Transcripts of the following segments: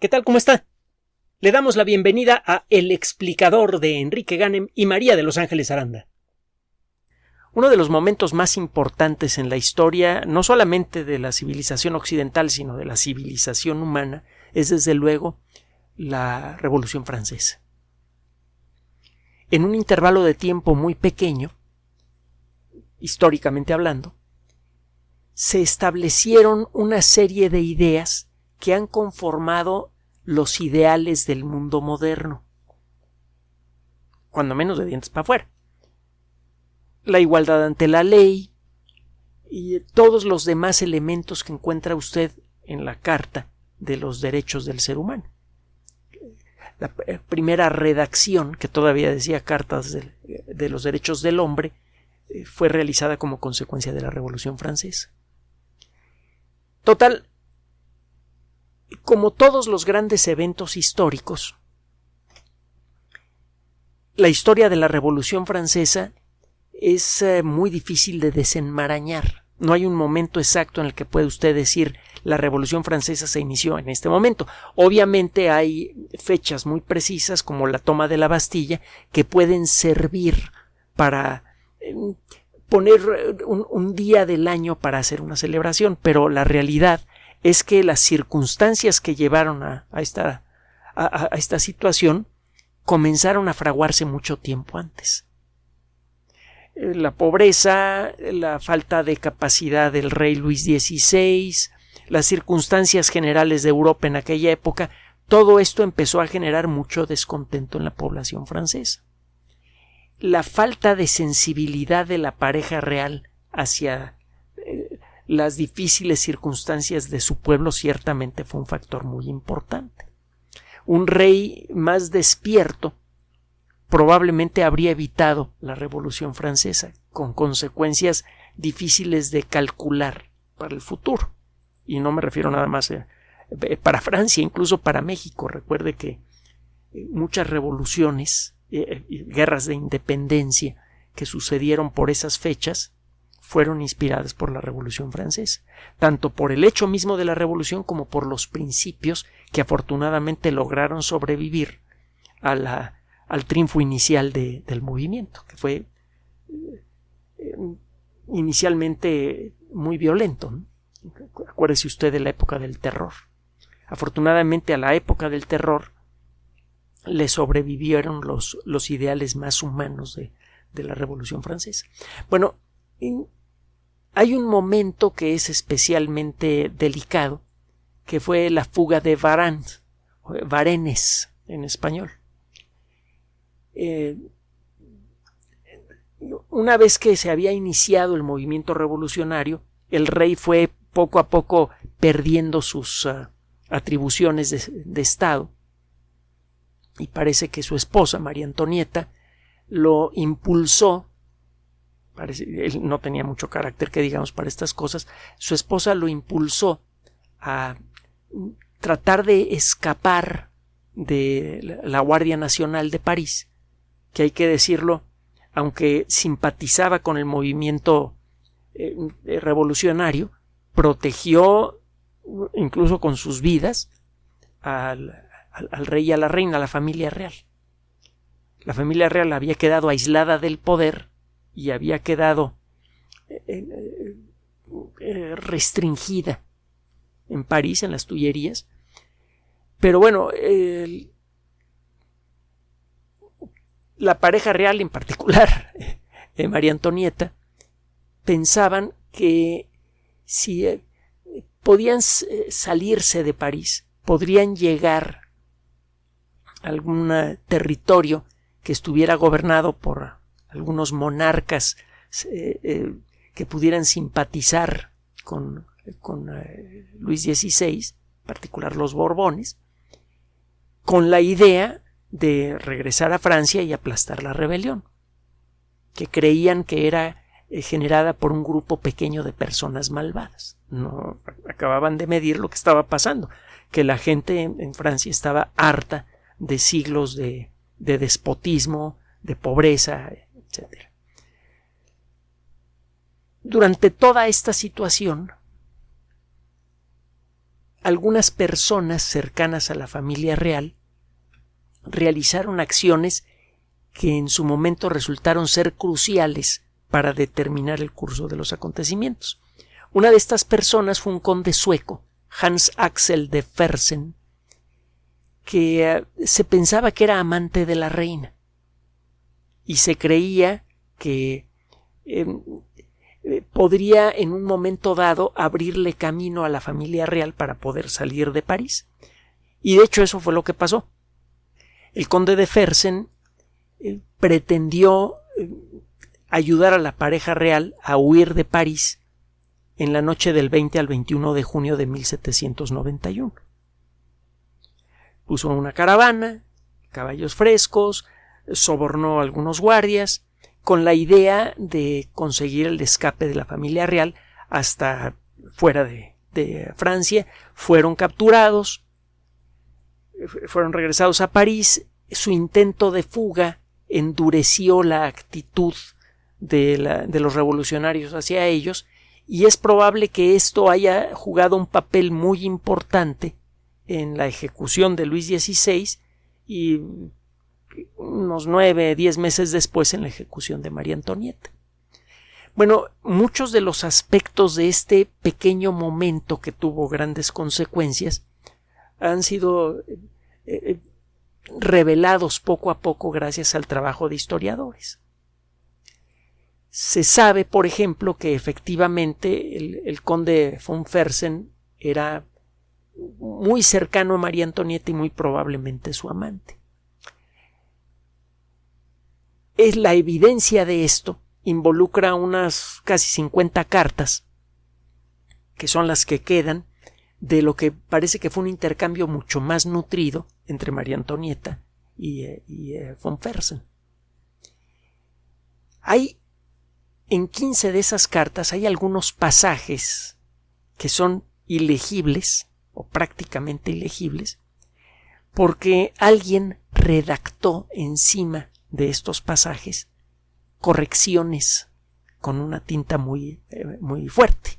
¿Qué tal? ¿Cómo está? Le damos la bienvenida a El Explicador de Enrique Ganem y María de Los Ángeles Aranda. Uno de los momentos más importantes en la historia, no solamente de la civilización occidental, sino de la civilización humana, es desde luego la Revolución Francesa. En un intervalo de tiempo muy pequeño, históricamente hablando, se establecieron una serie de ideas que han conformado los ideales del mundo moderno, cuando menos de dientes para afuera. La igualdad ante la ley y todos los demás elementos que encuentra usted en la Carta de los Derechos del Ser Humano. La primera redacción, que todavía decía Cartas de los Derechos del Hombre, fue realizada como consecuencia de la Revolución Francesa. Total, como todos los grandes eventos históricos, la historia de la Revolución Francesa es muy difícil de desenmarañar. No hay un momento exacto en el que puede usted decir la Revolución Francesa se inició en este momento. Obviamente hay fechas muy precisas, como la toma de la Bastilla, que pueden servir para poner un día del año para hacer una celebración, pero la realidad es que las circunstancias que llevaron a esta situación comenzaron a fraguarse mucho tiempo antes. La pobreza, la falta de capacidad del rey Luis XVI, las circunstancias generales de Europa en aquella época, todo esto empezó a generar mucho descontento en la población francesa. La falta de sensibilidad de la pareja real hacia las difíciles circunstancias de su pueblo ciertamente fue un factor muy importante. Un rey más despierto probablemente habría evitado la Revolución Francesa, con consecuencias difíciles de calcular para el futuro. Y no me refiero nada más para Francia, incluso para México. Recuerde que muchas revoluciones, guerras de independencia que sucedieron por esas fechas, fueron inspiradas por la Revolución Francesa, tanto por el hecho mismo de la Revolución como por los principios que afortunadamente lograron sobrevivir al triunfo inicial del movimiento, que fue inicialmente muy violento, ¿no? Acuérdese usted de la época del terror. Afortunadamente a la época del terror le sobrevivieron los ideales más humanos de la Revolución Francesa. Bueno, hay un momento que es especialmente delicado, que fue la fuga de Varennes en español. Una vez que se había iniciado el movimiento revolucionario, el rey fue poco a poco perdiendo sus atribuciones de Estado, y parece que su esposa, María Antonieta, lo impulsó. Él no tenía mucho carácter, que digamos, para estas cosas. Su esposa lo impulsó a tratar de escapar de la Guardia Nacional de París, que hay que decirlo, aunque simpatizaba con el movimiento revolucionario, protegió incluso con sus vidas al rey y a la reina, a la familia real. La familia real había quedado aislada del poder y había quedado restringida en París, en las Tullerías. Pero bueno, la pareja real, en particular María Antonieta, pensaban que si podían salirse de París, podrían llegar a algún territorio que estuviera gobernado por algunos monarcas que pudieran simpatizar con Luis XVI, en particular los Borbones, con la idea de regresar a Francia y aplastar la rebelión, que creían que era generada por un grupo pequeño de personas malvadas. No acababan de medir lo que estaba pasando, que la gente en Francia estaba harta de siglos de despotismo, de pobreza, etc. Durante toda esta situación, algunas personas cercanas a la familia real realizaron acciones que en su momento resultaron ser cruciales para determinar el curso de los acontecimientos. Una de estas personas fue un conde sueco, Hans Axel de Fersen, que se pensaba que era amante de la reina y se creía que podría en un momento dado abrirle camino a la familia real para poder salir de París. Y de hecho eso fue lo que pasó. El conde de Fersen pretendió ayudar a la pareja real a huir de París en la noche del 20 al 21 de junio de 1791. Puso una caravana, caballos frescos, sobornó a algunos guardias con la idea de conseguir el escape de la familia real hasta fuera de Francia. Fueron capturados, fueron regresados a París. Su intento de fuga endureció la actitud de los revolucionarios hacia ellos, y es probable que esto haya jugado un papel muy importante en la ejecución de Luis XVI y unos 9-10 meses después en la ejecución de María Antonieta. Bueno, muchos de los aspectos de este pequeño momento que tuvo grandes consecuencias han sido revelados poco a poco gracias al trabajo de historiadores. Se sabe, por ejemplo, que efectivamente el conde von Fersen era muy cercano a María Antonieta y muy probablemente su amante. La evidencia de esto involucra unas casi 50 cartas, que son las que quedan de lo que parece que fue un intercambio mucho más nutrido entre María Antonieta y von Fersen. En 15 de esas cartas hay algunos pasajes que son ilegibles o prácticamente ilegibles porque alguien redactó encima de estos pasajes correcciones con una tinta muy fuerte.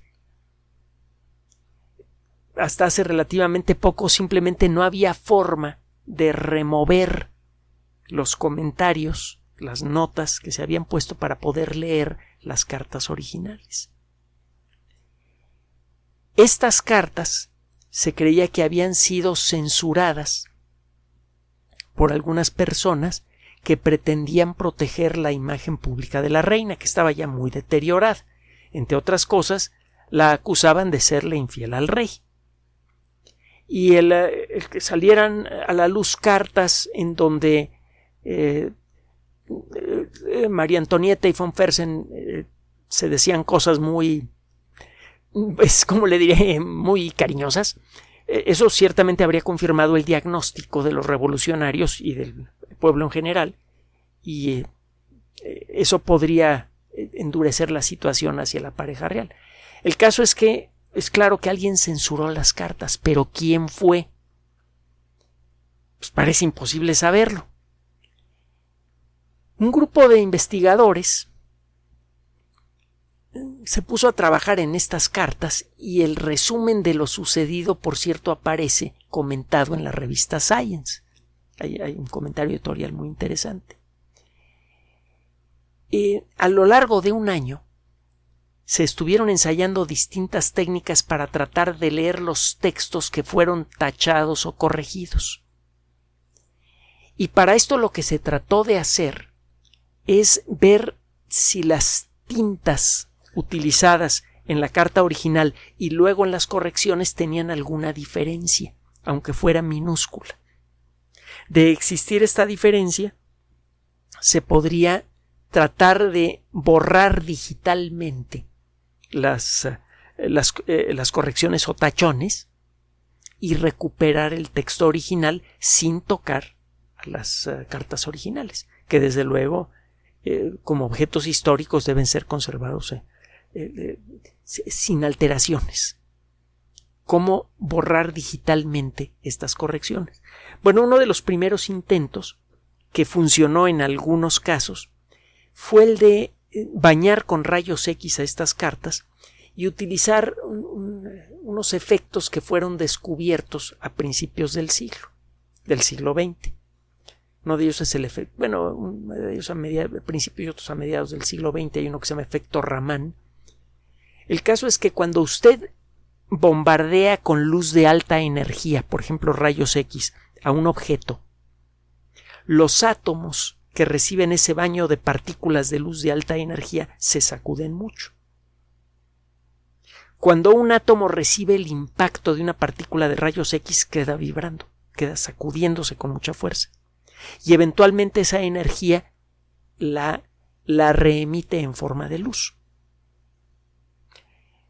Hasta hace relativamente poco simplemente no había forma de remover los comentarios, las notas que se habían puesto para poder leer las cartas originales. Estas cartas se creía que habían sido censuradas por algunas personas que pretendían proteger la imagen pública de la reina, que estaba ya muy deteriorada. Entre otras cosas, la acusaban de serle infiel al rey. Y el que salieran a la luz cartas en donde María Antonieta y von Fersen se decían cosas muy, como le diré, muy cariñosas, eso ciertamente habría confirmado el diagnóstico de los revolucionarios y del pueblo en general, y eso podría endurecer la situación hacia la pareja real. El caso es que es claro que alguien censuró las cartas, pero ¿quién fue? Pues parece imposible saberlo. Un grupo de investigadores se puso a trabajar en estas cartas y el resumen de lo sucedido, por cierto, aparece comentado en la revista Science. Hay un comentario editorial muy interesante. A lo largo de un año se estuvieron ensayando distintas técnicas para tratar de leer los textos que fueron tachados o corregidos. Y para esto lo que se trató de hacer es ver si las tintas utilizadas en la carta original y luego en las correcciones tenían alguna diferencia, aunque fuera minúscula. De existir esta diferencia, se podría tratar de borrar digitalmente las correcciones o tachones y recuperar el texto original sin tocar a las cartas originales, que desde luego como objetos históricos deben ser conservados sin alteraciones. ¿Cómo borrar digitalmente estas correcciones? Bueno, uno de los primeros intentos que funcionó en algunos casos fue el de bañar con rayos X a estas cartas y utilizar unos efectos que fueron descubiertos a principios del siglo XX. Uno de ellos es el efecto, bueno, uno de ellos a principios y otros a mediados del siglo XX. Hay uno que se llama efecto Raman. El caso es que cuando usted bombardea con luz de alta energía, por ejemplo rayos X, a un objeto, los átomos que reciben ese baño de partículas de luz de alta energía se sacuden mucho. Cuando un átomo recibe el impacto de una partícula de rayos X, queda vibrando, queda sacudiéndose con mucha fuerza. Y eventualmente esa energía la reemite en forma de luz.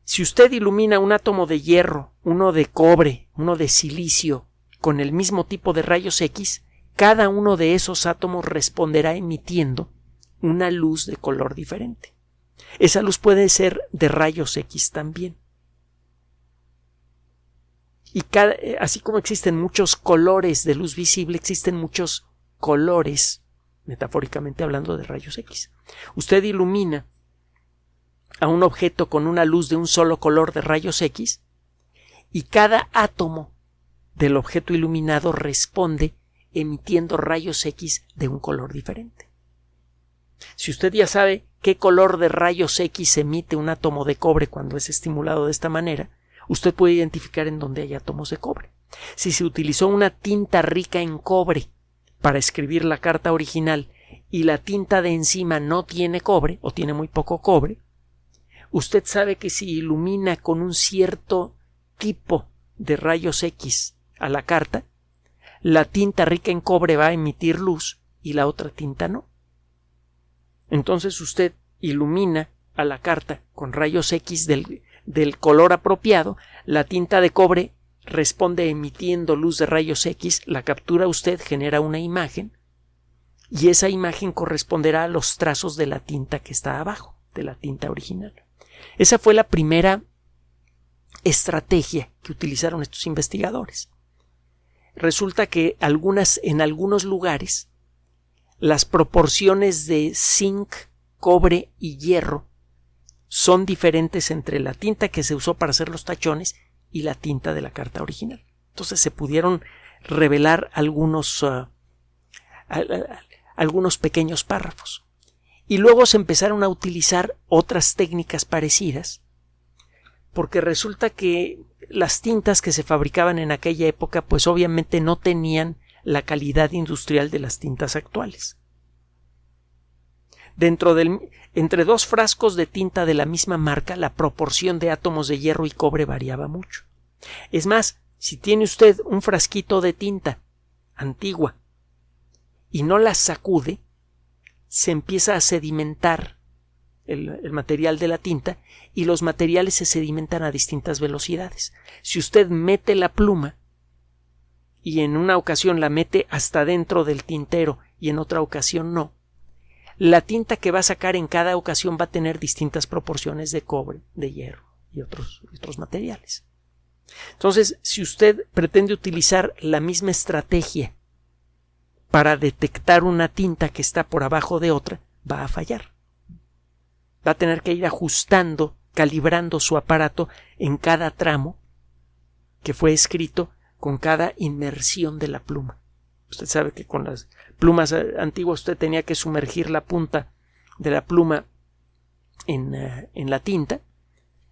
Si usted ilumina un átomo de hierro, uno de cobre, uno de silicio, con el mismo tipo de rayos X, cada uno de esos átomos responderá emitiendo una luz de color diferente. Esa luz puede ser de rayos X también. Y así como existen muchos colores de luz visible, existen muchos colores, metafóricamente hablando, de rayos X. Usted ilumina a un objeto con una luz de un solo color de rayos X y cada átomo del objeto iluminado responde emitiendo rayos X de un color diferente. Si usted ya sabe qué color de rayos X emite un átomo de cobre cuando es estimulado de esta manera, usted puede identificar en dónde hay átomos de cobre. Si se utilizó una tinta rica en cobre para escribir la carta original y la tinta de encima no tiene cobre o tiene muy poco cobre, usted sabe que si ilumina con un cierto tipo de rayos X a la carta, la tinta rica en cobre va a emitir luz y la otra tinta no. Entonces usted ilumina a la carta con rayos X del color apropiado, la tinta de cobre responde emitiendo luz de rayos X, la captura usted, genera una imagen y esa imagen corresponderá a los trazos de la tinta que está abajo, de la tinta original. Esa fue la primera estrategia que utilizaron estos investigadores. Resulta que en algunos lugares las proporciones de zinc, cobre y hierro son diferentes entre la tinta que se usó para hacer los tachones y la tinta de la carta original. Entonces se pudieron revelar algunos pequeños párrafos. Y luego se empezaron a utilizar otras técnicas parecidas, porque resulta que las tintas que se fabricaban en aquella época pues obviamente no tenían la calidad industrial de las tintas actuales. Entre dos frascos de tinta de la misma marca, la proporción de átomos de hierro y cobre variaba mucho. Es más, si tiene usted un frasquito de tinta antigua y no la sacude, se empieza a sedimentar el material de la tinta y los materiales se sedimentan a distintas velocidades. Si usted mete la pluma y en una ocasión la mete hasta dentro del tintero y en otra ocasión no, la tinta que va a sacar en cada ocasión va a tener distintas proporciones de cobre, de hierro y otros materiales. Entonces, si usted pretende utilizar la misma estrategia para detectar una tinta que está por abajo de otra, va a fallar. Va a tener que ir ajustando, calibrando su aparato en cada tramo que fue escrito con cada inmersión de la pluma. Usted sabe que con las plumas antiguas usted tenía que sumergir la punta de la pluma en la tinta,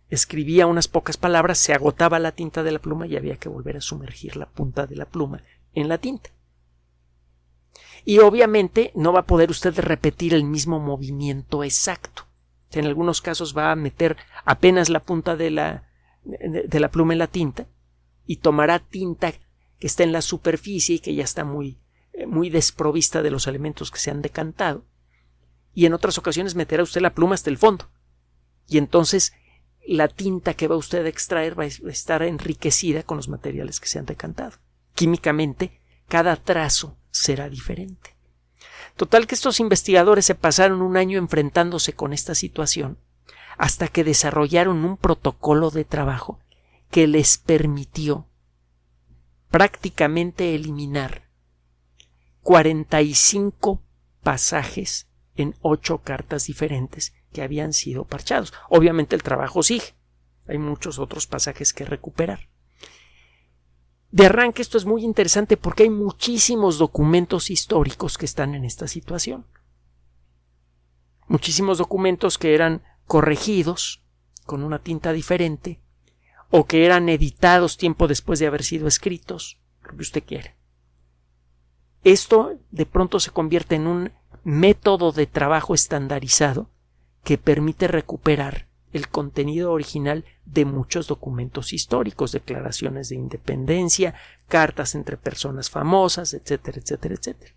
escribía unas pocas palabras, se agotaba la tinta de la pluma y había que volver a sumergir la punta de la pluma en la tinta. Y obviamente no va a poder usted repetir el mismo movimiento exacto. En algunos casos va a meter apenas la punta de la pluma en la tinta y tomará tinta que está en la superficie y que ya está muy desprovista de los elementos que se han decantado, y en otras ocasiones meterá usted la pluma hasta el fondo y entonces la tinta que va usted a extraer va a estar enriquecida con los materiales que se han decantado. Químicamente cada trazo será diferente. Total que estos investigadores se pasaron un año enfrentándose con esta situación hasta que desarrollaron un protocolo de trabajo que les permitió prácticamente eliminar 45 pasajes en 8 cartas diferentes que habían sido parchados. Obviamente el trabajo sigue. hay muchos otros pasajes que recuperar. De arranque esto es muy interesante porque hay muchísimos documentos históricos que están en esta situación. Muchísimos documentos que eran corregidos con una tinta diferente o que eran editados tiempo después de haber sido escritos, lo que usted quiera. Esto de pronto se convierte en un método de trabajo estandarizado que permite recuperar el contenido original de muchos documentos históricos, declaraciones de independencia, cartas entre personas famosas, etcétera, etcétera, etcétera.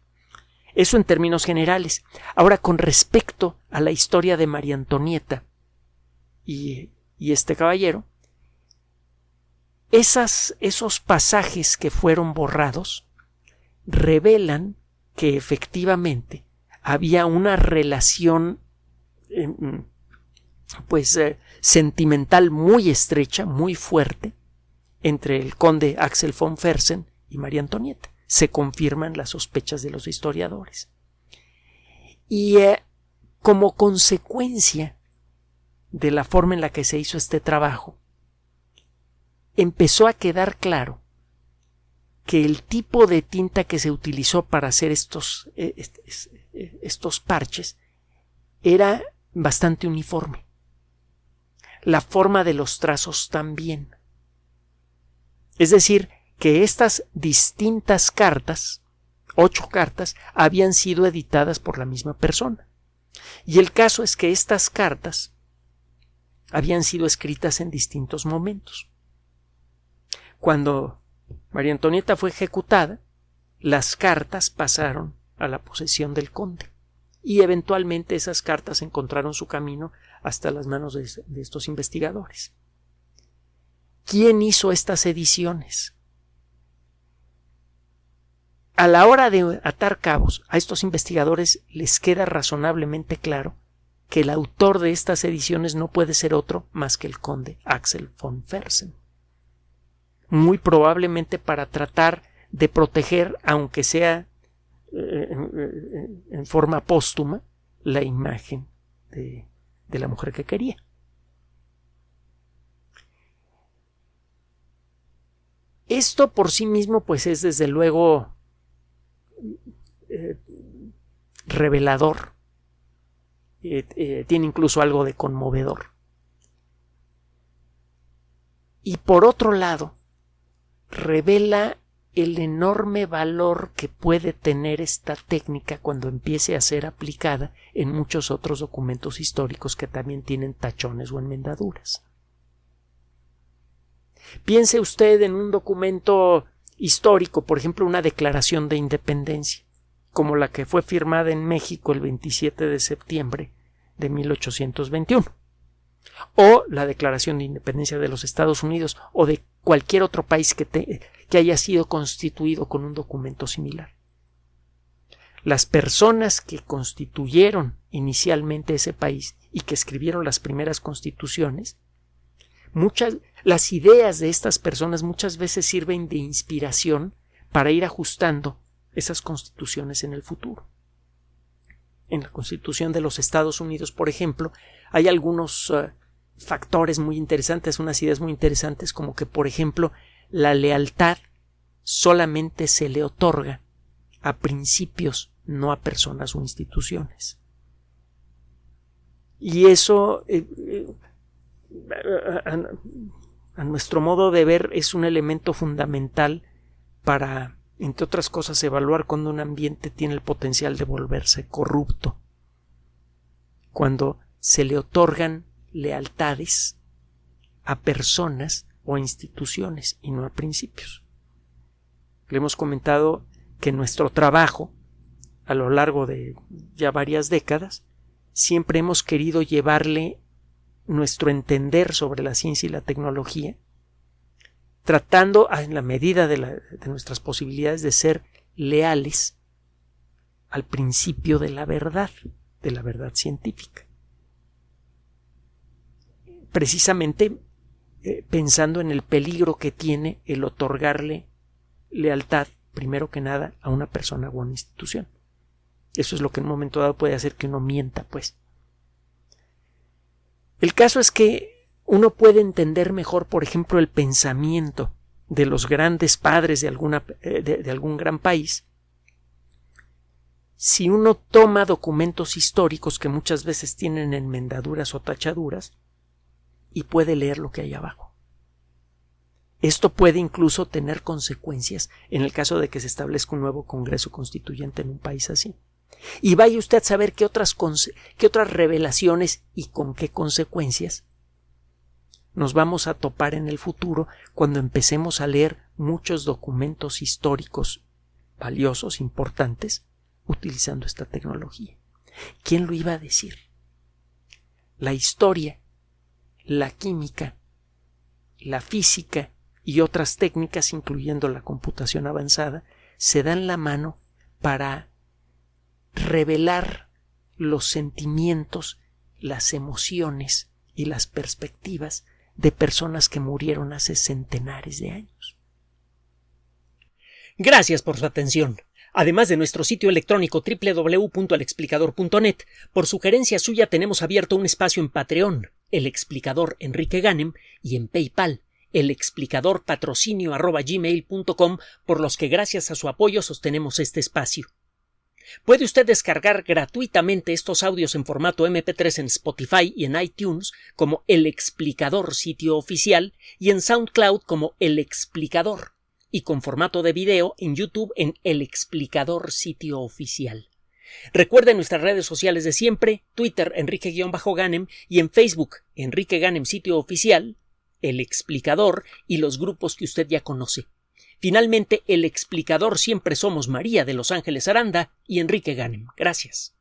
Eso en términos generales. Ahora, con respecto a la historia de María Antonieta y este caballero, esos pasajes que fueron borrados revelan que efectivamente había una relación sentimental muy estrecha, muy fuerte entre el conde Axel von Fersen y María Antonieta. Se confirman las sospechas de los historiadores. Y como consecuencia de la forma en la que se hizo este trabajo, empezó a quedar claro que el tipo de tinta que se utilizó para hacer estos parches era bastante uniforme. La forma de los trazos también. Es decir, que estas distintas cartas, 8 cartas, habían sido editadas por la misma persona. Y el caso es que estas cartas habían sido escritas en distintos momentos. Cuando María Antonieta fue ejecutada, las cartas pasaron a la posesión del conde y eventualmente esas cartas encontraron su camino hasta las manos de estos investigadores. ¿Quién hizo estas ediciones? A la hora de atar cabos, a estos investigadores les queda razonablemente claro que el autor de estas ediciones no puede ser otro más que el conde Axel von Fersen. Muy probablemente para tratar de proteger, aunque sea en forma póstuma, la imagen de la mujer que quería. Esto por sí mismo pues es desde luego revelador, tiene incluso algo de conmovedor. Y por otro lado, revela el enorme valor que puede tener esta técnica cuando empiece a ser aplicada en muchos otros documentos históricos que también tienen tachones o enmendaduras. Piense usted en un documento histórico, por ejemplo, una declaración de independencia, como la que fue firmada en México el 27 de septiembre de 1821, o la Declaración de Independencia de los Estados Unidos o de cualquier otro país que haya sido constituido con un documento similar. Las personas que constituyeron inicialmente ese país y que escribieron las primeras constituciones, las ideas de estas personas muchas veces sirven de inspiración para ir ajustando esas constituciones en el futuro. En la Constitución de los Estados Unidos, por ejemplo, hay algunos factores muy interesantes, unas ideas muy interesantes, como que, por ejemplo, la lealtad solamente se le otorga a principios, no a personas o instituciones. Y eso, a nuestro modo de ver, es un elemento fundamental para, entre otras cosas, evaluar cuando un ambiente tiene el potencial de volverse corrupto. Cuando se le otorgan lealtades a personas o a instituciones y no a principios. Le hemos comentado que nuestro trabajo, a lo largo de ya varias décadas, siempre hemos querido llevarle nuestro entender sobre la ciencia y la tecnología, tratando en la medida de nuestras posibilidades de ser leales al principio de la verdad científica. Precisamente pensando en el peligro que tiene el otorgarle lealtad, primero que nada, a una persona o a una institución. Eso es lo que en un momento dado puede hacer que uno mienta, pues. El caso es que uno puede entender mejor, por ejemplo, el pensamiento de los grandes padres de algún gran país si uno toma documentos históricos que muchas veces tienen enmendaduras o tachaduras y puede leer lo que hay abajo. Esto puede incluso tener consecuencias en el caso de que se establezca un nuevo Congreso Constituyente en un país así. Y vaya usted a saber qué otras revelaciones y con qué consecuencias nos vamos a topar en el futuro cuando empecemos a leer muchos documentos históricos valiosos, importantes, utilizando esta tecnología. ¿Quién lo iba a decir? La historia, la química, la física y otras técnicas, incluyendo la computación avanzada, se dan la mano para revelar los sentimientos, las emociones y las perspectivas de personas que murieron hace centenares de años. Gracias por su atención. Además de nuestro sitio electrónico www.alexplicador.net, por sugerencia suya tenemos abierto un espacio en Patreon, El Explicador Enrique Ganem, y en PayPal, elexplicadorpatrocinio@gmail.com, por los que gracias a su apoyo sostenemos este espacio. Puede usted descargar gratuitamente estos audios en formato MP3 en Spotify y en iTunes como El Explicador Sitio Oficial y en SoundCloud como El Explicador, y con formato de video en YouTube en El Explicador Sitio Oficial. Recuerde nuestras redes sociales de siempre, Twitter Enrique-Ganem y en Facebook Enrique Ganem Sitio Oficial, El Explicador y los grupos que usted ya conoce. Finalmente, El Explicador siempre somos María de Los Ángeles Aranda y Enrique Ganem. Gracias.